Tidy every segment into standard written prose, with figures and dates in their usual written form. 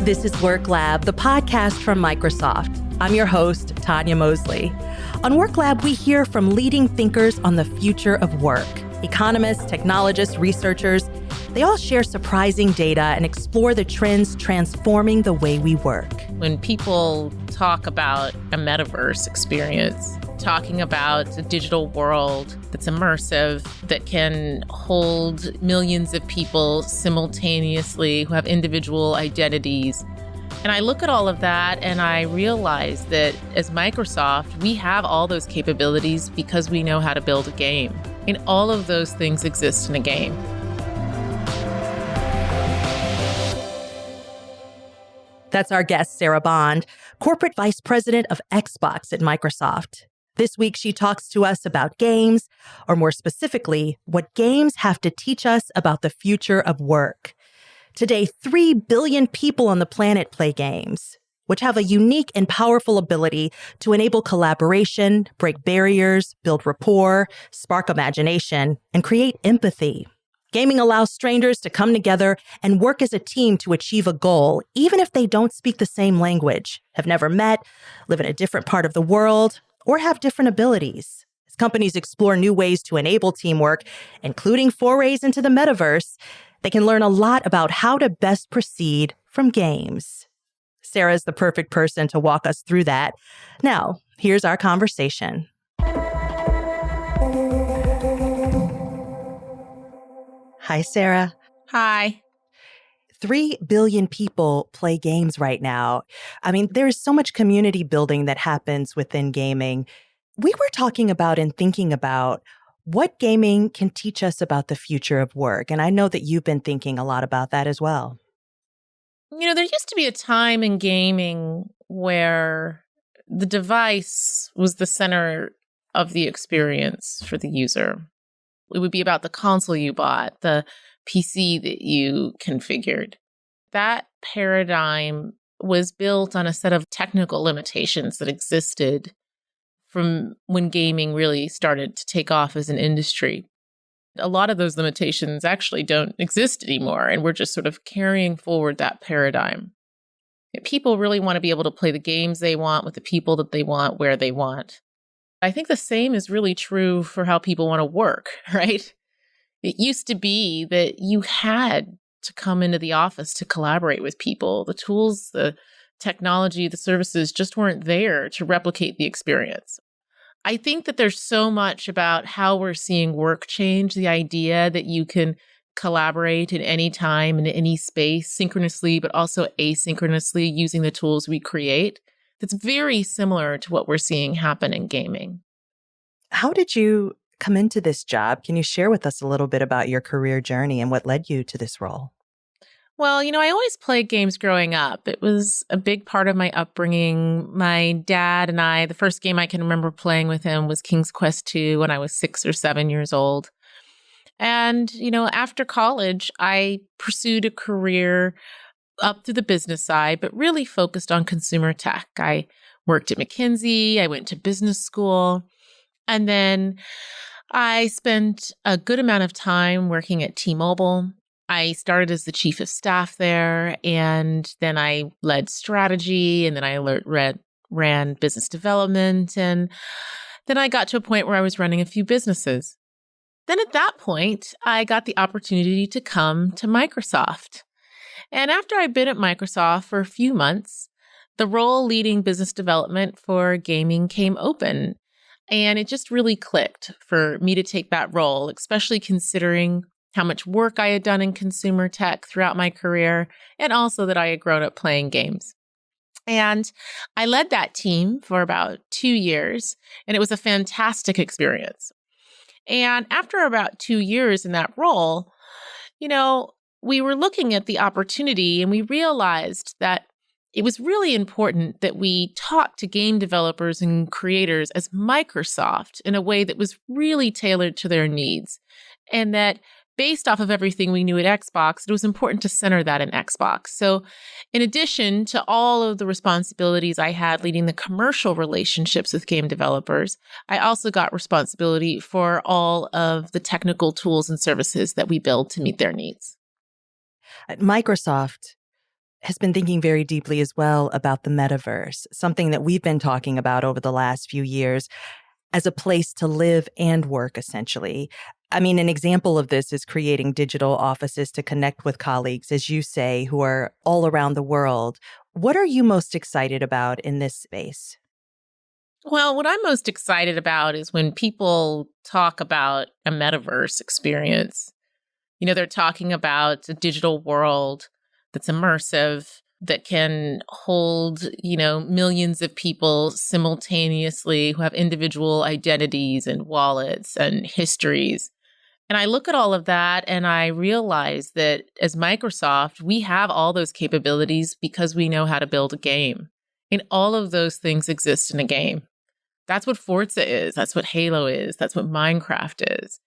This is Work Lab, the podcast from Microsoft. I'm your host, Tanya Mosley. On Work Lab, we hear from leading thinkers on the future of work. Economists, technologists, researchers, they all share surprising data and explore the trends transforming the way we work. When people talk about a metaverse experience, talking about a digital world that's immersive, that can hold millions of people simultaneously who have individual identities. And I look at all of that and I realize that as Microsoft, we have all those capabilities because we know how to build a game. And all of those things exist in a game. That's our guest, Sarah Bond, Corporate Vice President of Xbox at Microsoft. This week, she talks to us about games, or more specifically, what games have to teach us about the future of work. Today, 3 billion people on the planet play games, which have a unique and powerful ability to enable collaboration, break barriers, build rapport, spark imagination, and create empathy. Gaming allows strangers to come together and work as a team to achieve a goal, even if they don't speak the same language, have never met, live in a different part of the world, or have different abilities. As companies explore new ways to enable teamwork, including forays into the metaverse, they can learn a lot about how to best proceed from games. Sarah is the perfect person to walk us through that. Now, here's our conversation. Hi, Sarah. Hi. 3 billion people play games right now. I mean, there is so much community building that happens within gaming. We were talking about and thinking about what gaming can teach us about the future of work. And I know that you've been thinking a lot about that as well. You know, there used to be a time in gaming where the device was the center of the experience for the user. It would be about the console you bought, the PC that you configured. That paradigm was built on a set of technical limitations that existed from when gaming really started to take off as an industry. A lot of those limitations actually don't exist anymore, and we're just sort of carrying forward that paradigm. People really want to be able to play the games they want with the people that they want, where they want. I think the same is really true for how people want to work, right? It used to be that you had to come into the office to collaborate with people. The tools, the technology, the services just weren't there to replicate the experience. I think that there's so much about how we're seeing work change, the idea that you can collaborate at any time in any space, synchronously, but also asynchronously using the tools we create. That's very similar to what we're seeing happen in gaming. How did you come into this job? Can you share with us a little bit about your career journey and what led you to this role? Well, you know, I always played games growing up. It was a big part of my upbringing. My dad and I, the first game I can remember playing with him was King's Quest II when I was 6 or 7 years old. And, you know, after college, I pursued a career up through the business side, but really focused on consumer tech. I worked at McKinsey, I went to business school, and then I spent a good amount of time working at T-Mobile. I started as the chief of staff there, and then I led strategy, and then I ran business development, and then I got to a point where I was running a few businesses. Then at that point, I got the opportunity to come to Microsoft. And after I'd been at Microsoft for a few months, the role leading business development for gaming came open. And it just really clicked for me to take that role, especially considering how much work I had done in consumer tech throughout my career, and also that I had grown up playing games. And I led that team for about 2 years, and it was a fantastic experience. And after about 2 years in that role, you know, we were looking at the opportunity and we realized that it was really important that we talk to game developers and creators as Microsoft in a way that was really tailored to their needs. And that based off of everything we knew at Xbox, it was important to center that in Xbox. So in addition to all of the responsibilities I had leading the commercial relationships with game developers, I also got responsibility for all of the technical tools and services that we build to meet their needs. At Microsoft, has been thinking very deeply as well about the metaverse, something that we've been talking about over the last few years as a place to live and work, essentially. I mean, an example of this is creating digital offices to connect with colleagues, as you say, who are all around the world. What are you most excited about in this space? Well, what I'm most excited about is when people talk about a metaverse experience. They're talking about a digital world that's immersive, that can hold, millions of people simultaneously who have individual identities and wallets and histories. And I look at all of that and I realize that as Microsoft, we have all those capabilities because we know how to build a game. And all of those things exist in a game. That's what Forza is. That's what Halo is. That's what Minecraft is.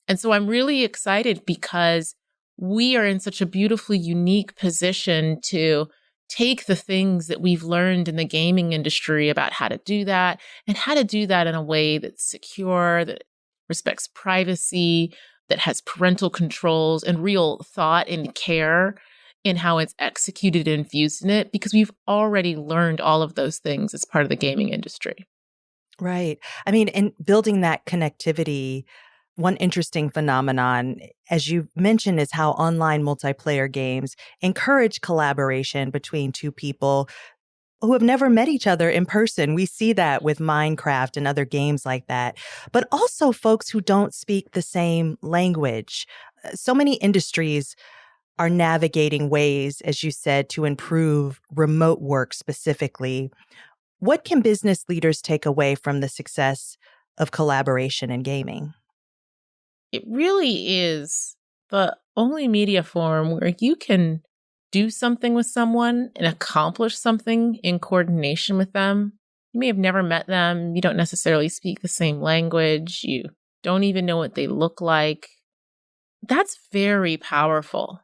And so I'm really excited because we are in such a beautifully unique position to take the things that we've learned in the gaming industry about how to do that and how to do that in a way that's secure, that respects privacy, that has parental controls and real thought and care in how it's executed and infused in it, because we've already learned all of those things as part of the gaming industry. Right. I mean, and building that connectivity, one interesting phenomenon, as you mentioned, is how online multiplayer games encourage collaboration between two people who have never met each other in person. We see that with Minecraft and other games like that, but also folks who don't speak the same language. So many industries are navigating ways, as you said, to improve remote work specifically. What can business leaders take away from the success of collaboration in gaming? It really is the only media form where you can do something with someone and accomplish something in coordination with them. You may have never met them. You don't necessarily speak the same language. You don't even know what they look like. That's very powerful.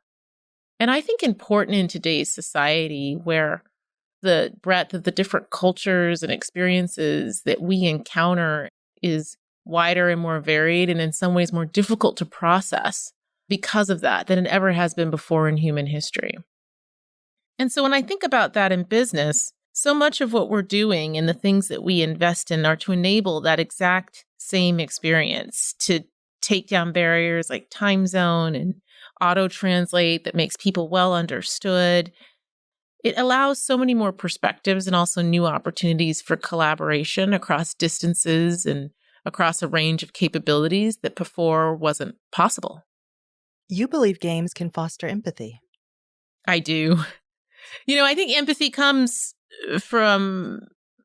And I think important in today's society where the breadth of the different cultures and experiences that we encounter is wider and more varied, and in some ways more difficult to process because of that than it ever has been before in human history. And so when I think about that in business, so much of what we're doing and the things that we invest in are to enable that exact same experience, to take down barriers like time zone and auto translate that makes people well understood. It allows so many more perspectives and also new opportunities for collaboration across distances and across a range of capabilities that before wasn't possible. You believe games can foster empathy. I do. I think empathy comes from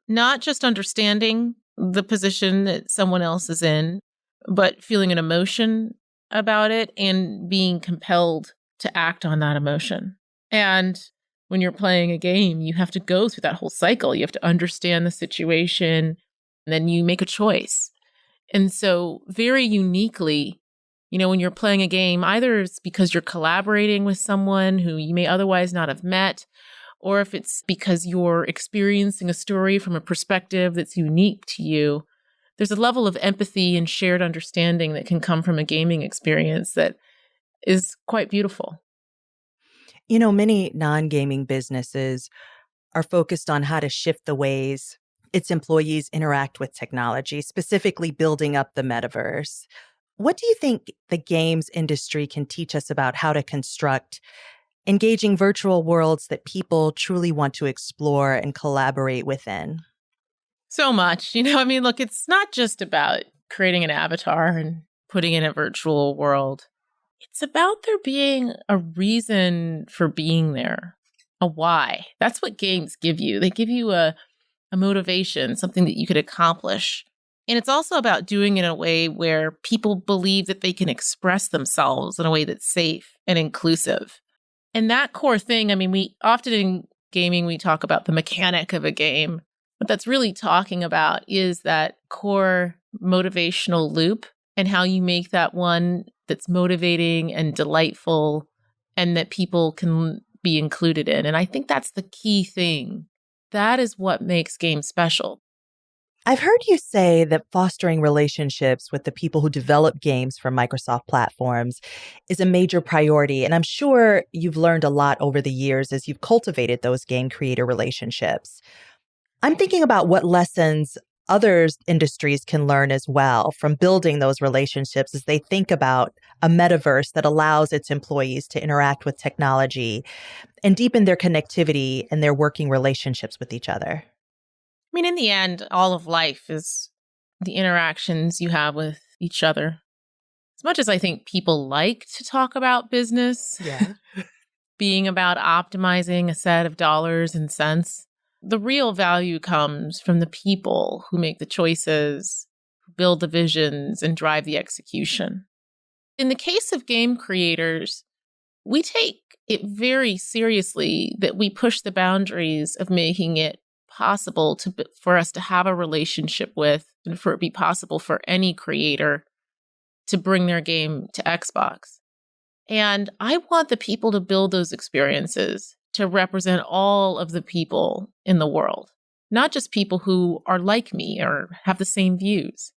not just understanding the position that someone else is in, but feeling an emotion about it and being compelled to act on that emotion. And when you're playing a game, you have to go through that whole cycle. You have to understand the situation, and then you make a choice. And so very uniquely, when you're playing a game, either it's because you're collaborating with someone who you may otherwise not have met, or if it's because you're experiencing a story from a perspective that's unique to you, there's a level of empathy and shared understanding that can come from a gaming experience that is quite beautiful. Many non-gaming businesses are focused on how to shift the ways its employees interact with technology, specifically building up the metaverse. What do you think the games industry can teach us about how to construct engaging virtual worlds that people truly want to explore and collaborate within? So much. Look, it's not just about creating an avatar and putting in a virtual world. It's about there being a reason for being there, a why. That's what games give you. They give you a motivation, something that you could accomplish. And it's also about doing it in a way where people believe that they can express themselves in a way that's safe and inclusive. And that core thing, we often in gaming, we talk about the mechanic of a game. What that's really talking about is that core motivational loop and how you make that one that's motivating and delightful and that people can be included in. And I think that's the key thing. That is what makes games special. I've heard you say that fostering relationships with the people who develop games for Microsoft platforms is a major priority. And I'm sure you've learned a lot over the years as you've cultivated those game creator relationships. I'm thinking about what lessons other industries can learn as well from building those relationships as they think about a metaverse that allows its employees to interact with technology and deepen their connectivity and their working relationships with each other. I mean, in the end, all of life is the interactions you have with each other. As much as I think people like to talk about business, Yeah. being about optimizing a set of dollars and cents, the real value comes from the people who make the choices, who build the visions, and drive the execution. In the case of game creators, we take it very seriously that we push the boundaries of making it possible for us to have a relationship with, and for it be possible for any creator to bring their game to Xbox. And I want the people to build those experiences to represent all of the people in the world, not just people who are like me or have the same views.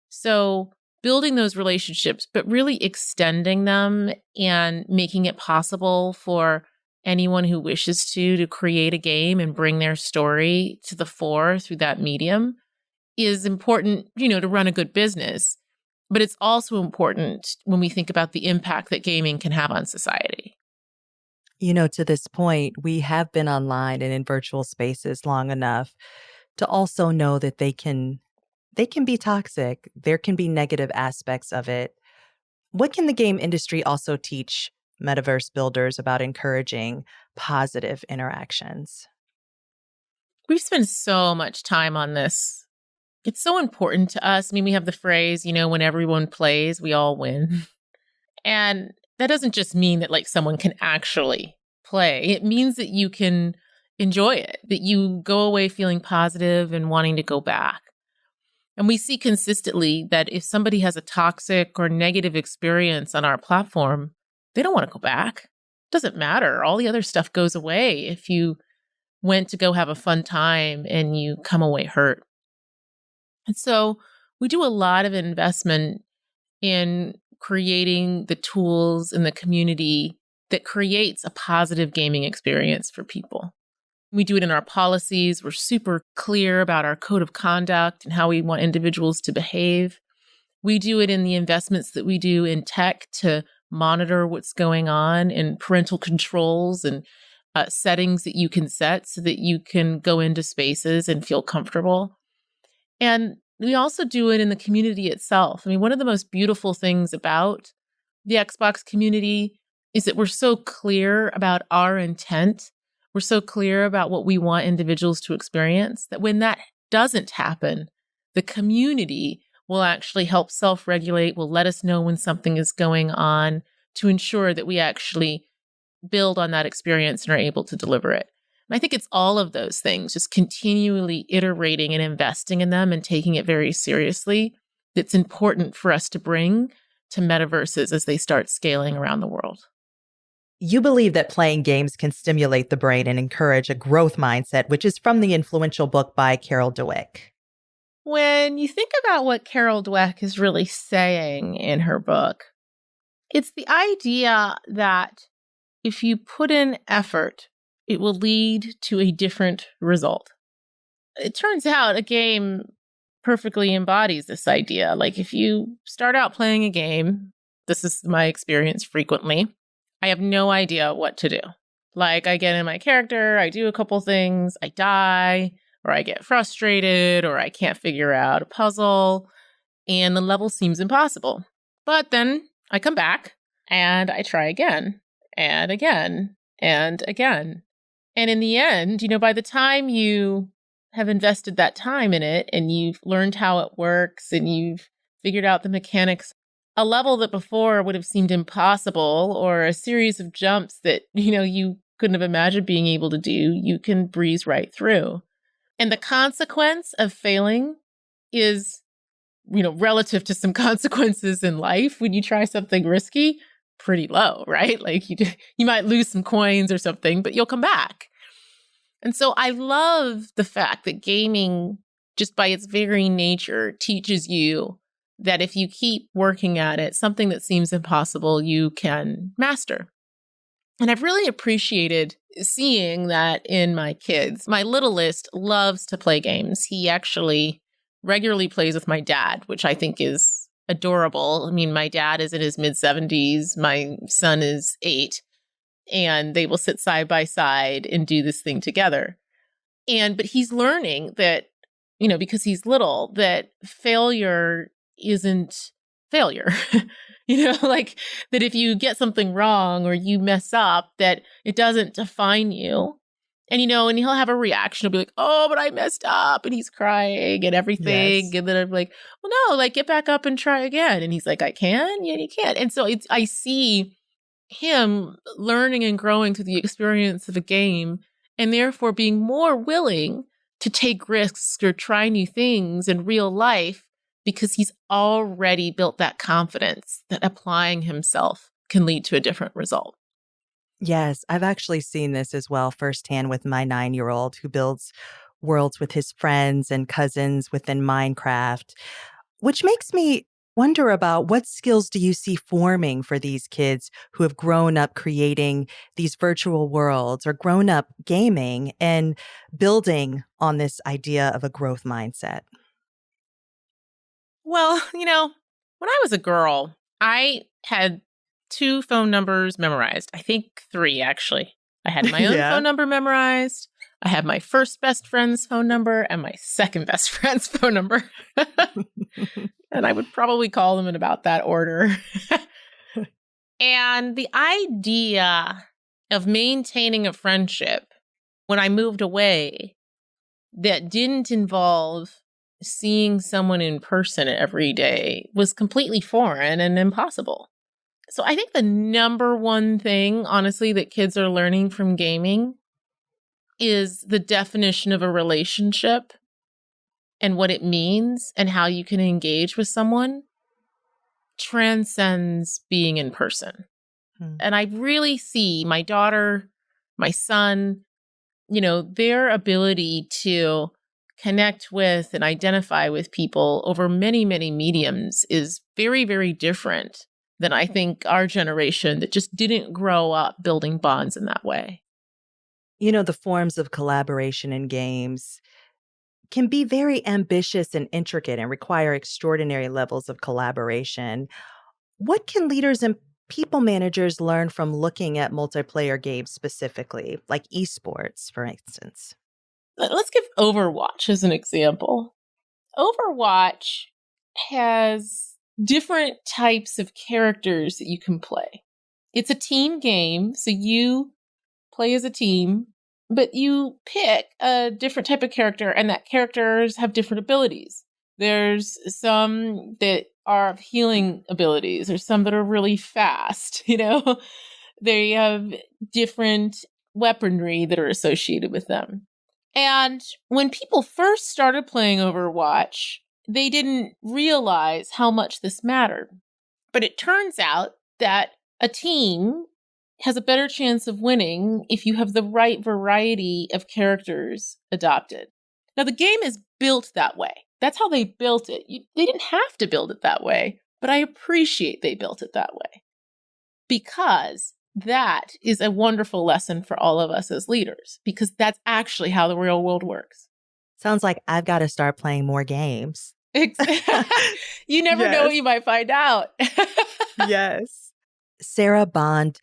So building those relationships, but really extending them and making it possible for anyone who wishes to create a game and bring their story to the fore through that medium is important, to run a good business. But it's also important when we think about the impact that gaming can have on society. To this point, we have been online and in virtual spaces long enough to also know that they can be toxic. There can be negative aspects of it. What can the game industry also teach metaverse builders about encouraging positive interactions? We've spent so much time on this. It's so important to us. I mean, we have the phrase, when everyone plays, we all win. And that doesn't just mean that someone can actually play. It means that you can enjoy it, that you go away feeling positive and wanting to go back. And we see consistently that if somebody has a toxic or negative experience on our platform, they don't want to go back. It doesn't matter. All the other stuff goes away if you went to go have a fun time and you come away hurt. And so we do a lot of investment in creating the tools in the community that creates a positive gaming experience for people. We do it in our policies. We're super clear about our code of conduct and how we want individuals to behave. We do it in the investments that we do in tech to monitor what's going on, in parental controls and settings that you can set so that you can go into spaces and feel comfortable. And we also do it in the community itself. I mean, one of the most beautiful things about the Xbox community is that we're so clear about our intent. We're so clear about what we want individuals to experience that when that doesn't happen, the community will actually help self-regulate, will let us know when something is going on to ensure that we actually build on that experience and are able to deliver it. And I think it's all of those things, just continually iterating and investing in them and taking it very seriously, that's important for us to bring to metaverses as they start scaling around the world. You believe that playing games can stimulate the brain and encourage a growth mindset, which is from the influential book by Carol Dweck. When you think about what Carol Dweck is really saying in her book, it's the idea that if you put in effort, it will lead to a different result. It turns out a game perfectly embodies this idea. If you start out playing a game, this is my experience frequently, I have no idea what to do. I get in my character, I do a couple things, I die, or I get frustrated, or I can't figure out a puzzle, and the level seems impossible. But then I come back, and I try again, and again, and again. And in the end, by the time you have invested that time in it, and you've learned how it works, and you've figured out the mechanics, a level that before would have seemed impossible, or a series of jumps that, you couldn't have imagined being able to do, you can breeze right through. And the consequence of failing is, relative to some consequences in life when you try something risky, pretty low, right? You might lose some coins or something, but you'll come back. And so I love the fact that gaming just by its very nature, teaches you that if you keep working at it, something that seems impossible, you can master. And I've really appreciated seeing that in my kids. My littlest loves to play games. He actually regularly plays with my dad, which I think is adorable. I mean, my dad is in his mid-70s. My son is 8. And they will sit side by side and do this thing together. But he's learning that, because he's little, that failure isn't failure. Like that if you get something wrong or you mess up, that it doesn't define you. And he'll have a reaction. He'll be like, oh, but I messed up. And he's crying and everything. Yes. And then I'm like, well, no, like get back up and try again. And he's like, I can? Yeah, you can. And so I see him learning and growing through the experience of a game and therefore being more willing to take risks or try new things in real life because he's already built that confidence that applying himself can lead to a different result. Yes, I've actually seen this as well firsthand with my 9-year-old who builds worlds with his friends and cousins within Minecraft, which makes me wonder about what skills do you see forming for these kids who have grown up creating these virtual worlds or grown up gaming and building on this idea of a growth mindset? Well, when I was a girl, I had 2 phone numbers memorized. I think 3, actually. I had my own phone number memorized. I had my first best friend's phone number and my second best friend's phone number. And I would probably call them in about that order. And the idea of maintaining a friendship when I moved away that didn't involve seeing someone in person every day was completely foreign and impossible. So I think the number one thing, honestly, that kids are learning from gaming is the definition of a relationship and what it means and how you can engage with someone transcends being in person. And I really see my daughter, my son, their ability to connect with and identify with people over many, many mediums is very, very different than I think our generation that just didn't grow up building bonds in that way. The forms of collaboration in games can be very ambitious and intricate and require extraordinary levels of collaboration. What can leaders and people managers learn from looking at multiplayer games specifically, like esports, for instance? Let's give Overwatch as an example. Overwatch has different types of characters that you can play. It's a team game, so you play as a team, but you pick a different type of character, and that characters have different abilities. There's some that are healing abilities, or some that are really fast, They have different weaponry that are associated with them. And when people first started playing Overwatch, they didn't realize how much this mattered. But it turns out that a team has a better chance of winning if you have the right variety of characters adopted. Now, the game is built that way. That's how they built it. They didn't have to build it that way, but I appreciate they built it that way. Because that is a wonderful lesson for all of us as leaders, because that's actually how the real world works. Sounds like I've got to start playing more games. You never know what you might find out. Yes. Sarah Bond,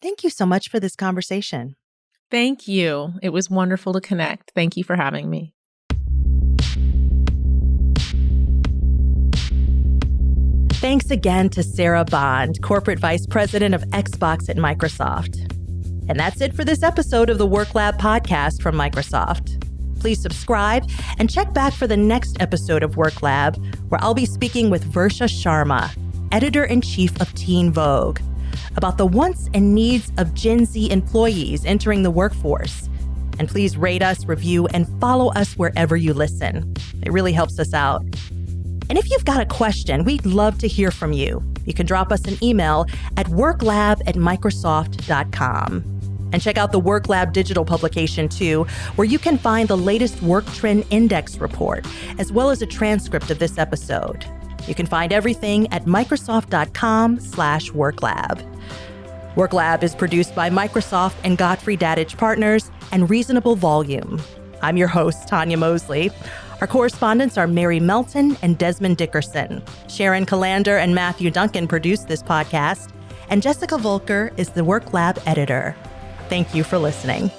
thank you so much for this conversation. Thank you. It was wonderful to connect. Thank you for having me. Thanks again to Sarah Bond, Corporate Vice President of Xbox at Microsoft. And that's it for this episode of the Work Lab podcast from Microsoft. Please subscribe and check back for the next episode of Work Lab, where I'll be speaking with Versha Sharma, Editor-in-Chief of Teen Vogue, about the wants and needs of Gen Z employees entering the workforce. And please rate us, review, and follow us wherever you listen. It really helps us out. And if you've got a question, we'd love to hear from you. You can drop us an email at worklab@microsoft.com. And check out the WorkLab digital publication too, where you can find the latest Work Trend Index report, as well as a transcript of this episode. You can find everything at Microsoft.com/WorkLab. WorkLab is produced by Microsoft and Godfrey Dadditch Partners and Reasonable Volume. I'm your host, Tanya Mosley. Our correspondents are Mary Melton and Desmond Dickerson. Sharon Calander and Matthew Duncan produced this podcast, and Jessica Volker is the WorkLab editor. Thank you for listening.